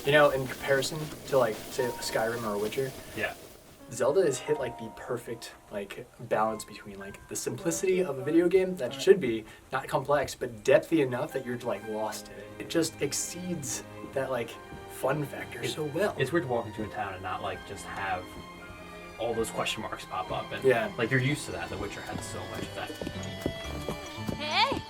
You know, in comparison to like say Skyrim or Witcher, Yeah. Zelda has hit like the perfect like balance between like the simplicity of a video game that should be not complex but depthy enough that you're like lost in it. It just exceeds that like fun factor so well. It's weird to walk into a town and not like just have all those question marks pop up, and Yeah. like you're used to that. The Witcher had so much of that. Hey!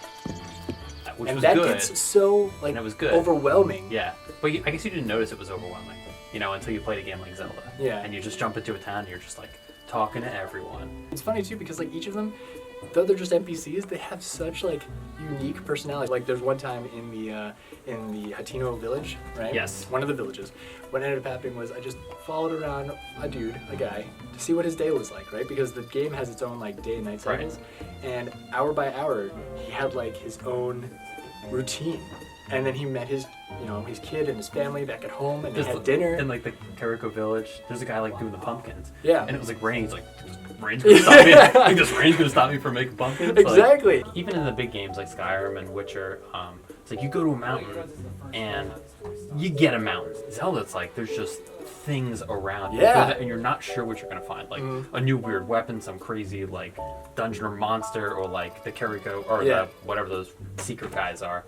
Which and was that good. gets so like And it was good. overwhelming. Yeah, but I guess you didn't notice it was overwhelming, you know, until you played a game like Zelda. Yeah. And you just jump into a town and you're just like talking to everyone. It's funny too because like each of them, though they're just NPCs, they have such like unique personality. Like there's one time in the Hatino village, right? Yes. One of the villages. What ended up happening was I just followed around a guy, to see what his day was like, right? Because the game has its own like day and night cycles, and hour by hour he had like his own routine. And then he met his kid and his family back at home, and they had dinner. In like the Kariko village, there's a guy like doing the pumpkins. Yeah. And it was like raining. He's like, rain's gonna stop me. Like this rain's gonna stop me from making pumpkins. Exactly. Like, even in the big games like Skyrim and Witcher, it's like you go to a mountain and you get a mountain. Zelda, it's like there's just things around. Yeah. And you're not sure what you're gonna find. Like a new weird weapon, some crazy like dungeon or monster, or like the Kariko or the whatever those secret guys are.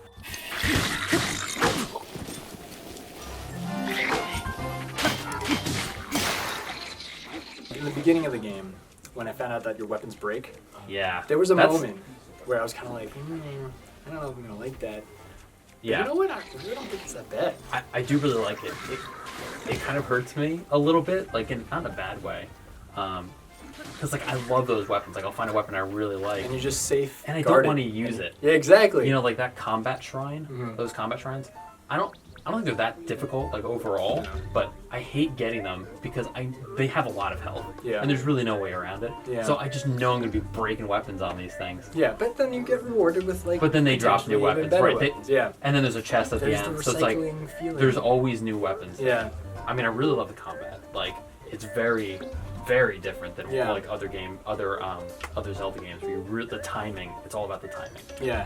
In the beginning of the game, when I found out that your weapons break, Yeah. there was a moment where I was kind of like, I don't know if I'm gonna like that. But Yeah. you know what? I really don't think it's that bad. I do really like it. It kind of hurts me a little bit, like not in a bad way. Because like I love those weapons. Like I'll find a weapon I really like, And you just safe. and I don't want to use it. Yeah, exactly. You know, like that combat shrine, those combat shrines. I don't think they're that difficult, like overall. But I hate getting them because they have a lot of health. Yeah. And there's really no way around it. Yeah. So I just know I'm gonna be breaking weapons on these things. Yeah, but then you get rewarded with like. But then they drop new potentially even weapons, better right? weapons, yeah. And then there's a chest at There's the the end, so it's like recycling feeling. there's always new weapons. Yeah. I mean, I really love the combat. Like, it's very, very different than like other Zelda games where the timing. It's all about the timing. Yeah.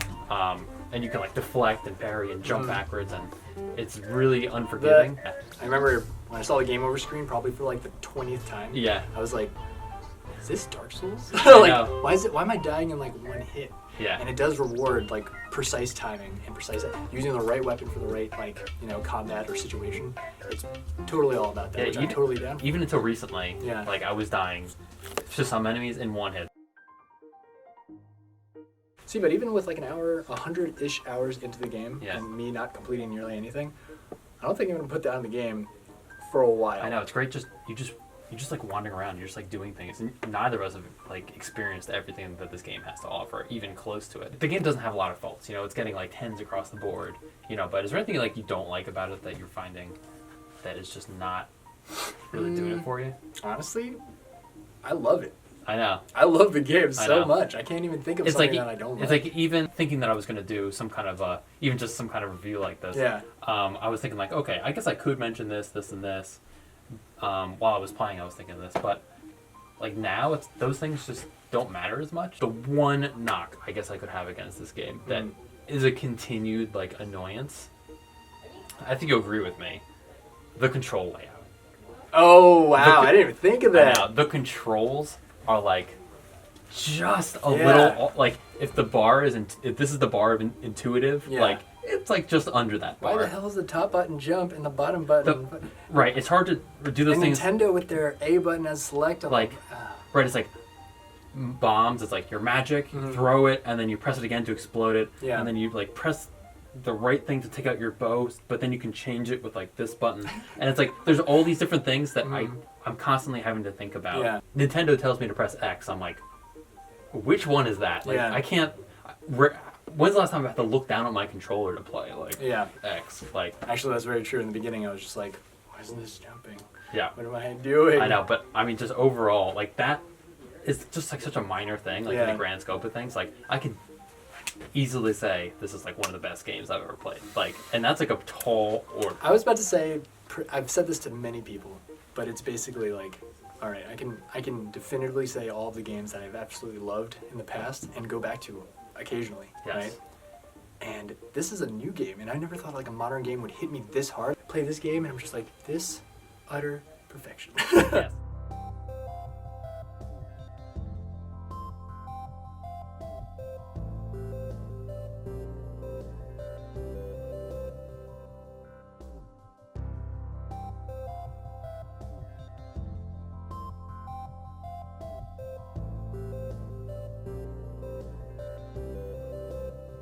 And you can like deflect and parry and jump backwards, and it's really unforgiving. I remember when I saw the game over screen, probably for like the 20th time. Yeah. I was like, is this Dark Souls? I like, know. why am I dying in like one hit? Yeah. And it does reward like precise timing and precise using the right weapon for the right combat or situation. It's totally all about that. Yeah, which I'm totally down for. Even until recently, Yeah. like I was dying to some enemies in one hit. See, but even with like an hour, 100-ish hours into the game, Yeah. and me not completing nearly anything, I don't think I'm gonna put that on the game for a while. I know, it's great. You're just like wandering around. You're just like doing things. And neither of us have like experienced everything that this game has to offer, even close to it. The game doesn't have a lot of faults. You know, it's getting like 10s across the board. You know, but is there anything like you don't like about it that you're finding that is just not really doing it for you? Honestly, I love it. I know. I love the game I so know. much. I can't even think of It's something like that I don't it's like even thinking that I was going to do some kind of even just some kind of review like this. Yeah. I was thinking like, okay, I guess I could mention this, and this. While I was playing, I was thinking this, but like now, those things just don't matter as much. The one knock I guess I could have against this game that is a continued like annoyance. I think you'll agree with me. The control layout. Oh wow! I didn't even think of that. I know, the controls are like just a little like if this is the bar of intuitive, like it's like just under that bar. Why the hell is the top button jump and the bottom button? Right, it's hard to do those things. Nintendo with their A button as select. Right, it's like bombs. It's like your magic, throw it, and then you press it again to explode it, and then you like press the right thing to take out your bow, but then you can change it with like this button, and it's like there's all these different things that I'm constantly having to think about. Yeah. Nintendo tells me to press X. I'm like, which one is that? Like, I can't. When's the last time I had to look down at my controller to play? Like, X. Like, actually, that's very true. In the beginning, I was just like, why isn't this jumping? Yeah. What am I doing? I know, but I mean, just overall, like that is just like such a minor thing, like in the grand scope of things. Like, I could easily say this is like one of the best games I've ever played. Like, and that's like a tall order. I was about to say, I've said this to many people, but it's basically like, all right, I can definitively say all of the games that I've absolutely loved in the past and go back to occasionally, right? And this is a new game, and I never thought like a modern game would hit me this hard. Play this game, and I'm just like, this utter perfection. Yes.